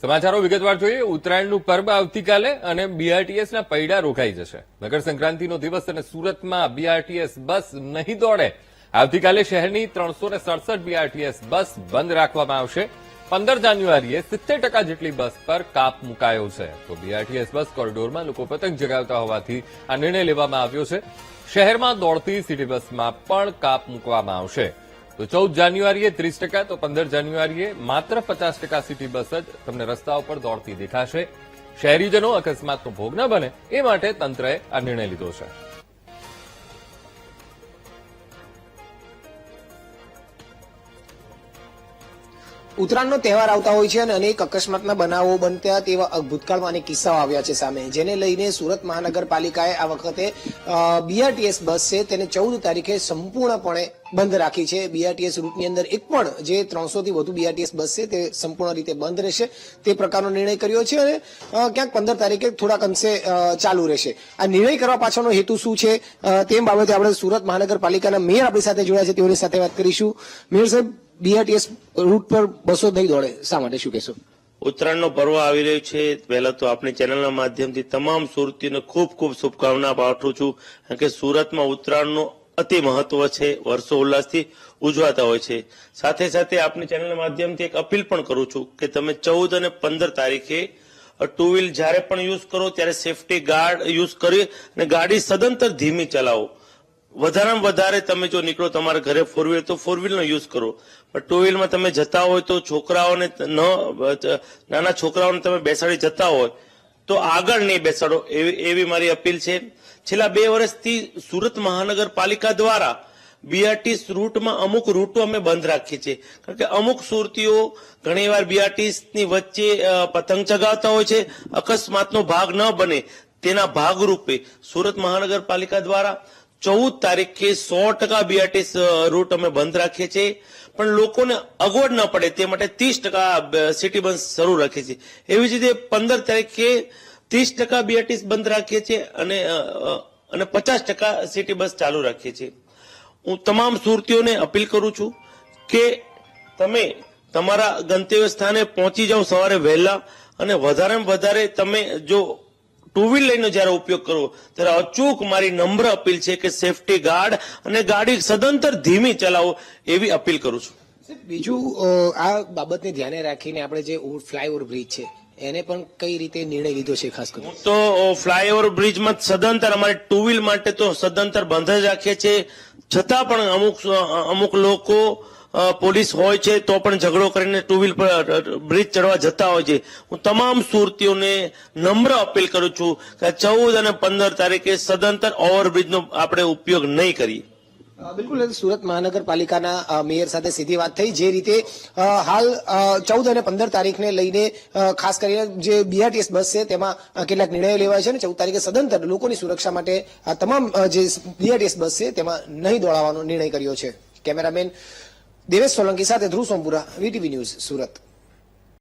સમાચારો વિગતવાર જોઈએ. ઉત્તરાયણનું પર્વ આવતીકાલે અને બીઆરટીએસના પૈડા રોકાઈ જશે. મકર સંક્રાંતિનો દિવસ અને સુરતમાં બીઆરટીએસ બસ નહીં દોડે. આવતીકાલે શહેરની 367 બીઆરટીએસ બસ બંધ રાખવામાં આવશે. 15 જાન્યુઆરીએ 70% જેટલી બસ પર કાપ મુકાયો છે. તો બીઆરટીએસ બસ કોરિડોરમાં લોકો પતંગ જગાવતા હોવાથી આ નિર્ણય લેવામાં આવ્યો છે. શહેરમાં દોડતી સિટી બસમાં પણ કાપ મૂકવામાં આવશે. તો 14 જાન્યુઆરીએ 30%, તો 15 જાન્યુઆરીએ માત્ર 50% સિટી બસ જ તમને રસ્તાઓ પર દોડતી દેખાશે. શહેરીજનો અકસ્માતનો ભોગ ન બને એ માટે તંત્રએ આ નિર્ણય લીધો છે. ઉત્તરાયણનો તહેવાર આવતા હોય છે અને અનેક અકસ્માતના બનાવો બનતા તેવા ભૂતકાળમાં અનેક કિસ્સાઓ આવ્યા છે સામે, જેને લઈને સુરત મહાનગરપાલિકાએ આ વખતે બીઆરટીએસ બસ છે તેને 14 તારીખે સંપૂર્ણપણે બંધ રાખી છે. બીઆરટીએસ રૂટની અંદર એક પણ જે 300 થી વધુ બીઆરટીએસ બસ છે તે સંપૂર્ણ રીતે બંધ રહેશે તે પ્રકારનો નિર્ણય કર્યો છે અને ક્યાંક 15 તારીખે થોડાક અંશે ચાલુ રહેશે. આ નિર્ણય કરવા પાછળનો હેતુ શું છે તે બાબતે આપણે સુરત મહાનગરપાલિકાના મેયર આપણી સાથે જોડાયા છે, તેઓની સાથે વાત કરીશું. મેયર સાહેબ, બીઆરટીએસ રૂટ પર બસો નહીં દોડે, શા માટે, શું કહેશો? ઉત્તરાયણનો પર્વ આવી રહ્યો છે. પહેલા તો આપણી ચેનલના માધ્યમથી તમામ સુરતીઓને ખૂબ ખૂબ શુભકામના પાઠવું છું, કારણ કે સુરતમાં ઉત્તરાયણનું અતિ મહત્વ છે, વર્ષો ઉલ્લાસથી ઉજવાતા હોય છે. સાથે સાથે આપણી ચેનલના માધ્યમથી એક અપીલ પણ કરું છું કે તમે 14 અને 15 તારીખે ટુ વ્હીલ જ્યારે પણ યુઝ કરો ત્યારે સેફટી ગાર્ડ યુઝ કરી અને ગાડી સદંતર ધીમી ચલાવો. વધારેમાં વધારે તમે જો નીકળો તમારા ઘરે ફોર વ્હીલ તો ફોર વ્હીલનો યુઝ કરો, પણ ટુ વ્હીલમાં તમે જતા હોય તો છોકરાઓને નાના છોકરાઓને તમે બેસાડી જતા હોય તો આગળ નહીં બેસાડો, એવી મારી અપીલ છે. છેલ્લા 2 વર્ષથી સુરત મહાનગરપાલિકા દ્વારા બીઆરટીએસ રૂટમાં અમુક રૂટો અમે બંધ રાખીએ છીએ, કારણ કે અમુક સુરતીઓ ઘણીવાર બીઆરટીએસની વચ્ચે પતંગ ચગાવતા હોય છે. અકસ્માતનો ભાગ ન બને તેના ભાગરૂપે સુરત મહાનગરપાલિકા દ્વારા 14 તારીખે 100% બીઆરટીએસ રૂટ અમે બંધ રાખીએ છીએ, પણ લોકોને અગવડ ન પડે તે માટે 30% સિટી બસ શરૂ રાખીએ છીએ. એવી જ રીતે 15 તારીખે 30% બીઆરટીએસ બંધ રાખીએ છીએ અને 50% સિટી બસ ચાલુ રાખીએ છીએ. હું તમામ સુરતીઓને અપીલ કરું છું કે તમે તમારા ગંતવ્ય સ્થાને પહોંચી જાઓ સવારે વહેલા, અને વધારેમાં વધારે તમે જો ટુ વ્હીલ લઈને જયારે ઉપયોગ કરો ત્યારે અચૂક મારી નમ્ર અપીલ છે કે સેફટી ગાર્ડ અને ગાડી સદંતર ધીમી ચલાવો, એવી અપીલ કરું છું. બીજું, આ બાબતને ધ્યાને રાખીને આપણે જે ફ્લાયઓવર બ્રિજ છે એને પણ કઈ રીતે નિર્ણય લીધો છે? ખાસ કરીને તો ફ્લાયઓવર બ્રિજમાં સદંતર અમારે ટુ વ્હીલ માટે તો સદંતર બંધ જ રાખીએ છીએ, છતાં પણ અમુક લોકો પોલીસ હોય છે તો પણ ઝઘડો કરીને ટુ વ્હીલ પર બ્રિજ ચડવા જતા હોય છે. હું તમામ સુરતીઓને નમ્ર અપીલ કરું છું કે 14 અને 15 તારીખે સદંતર ઓવરબ્રિજનો આપણે ઉપયોગ નહીં કરીએ. બિલકુલ, સુરત મહાનગરપાલિકાના મેયર સાથે સીધી વાત થઈ. જે રીતે હાલ 14 અને 15 તારીખને લઈને ખાસ કરીને જે બીઆરટીએસ બસ છે તેમાં કેટલાક નિર્ણયો લેવાય છે અને 14 તારીખે સદંતર લોકોની સુરક્ષા માટે આ તમામ જે બીઆરટીએસ બસ છે તેમાં નહીં દોડાવવાનો નિર્ણય કર્યો છે. કેમેરામેન દેવેશ સોલંકી સાથે ધ્રુવ સોમપુરા, વીટીવી ન્યૂઝ, સુરત.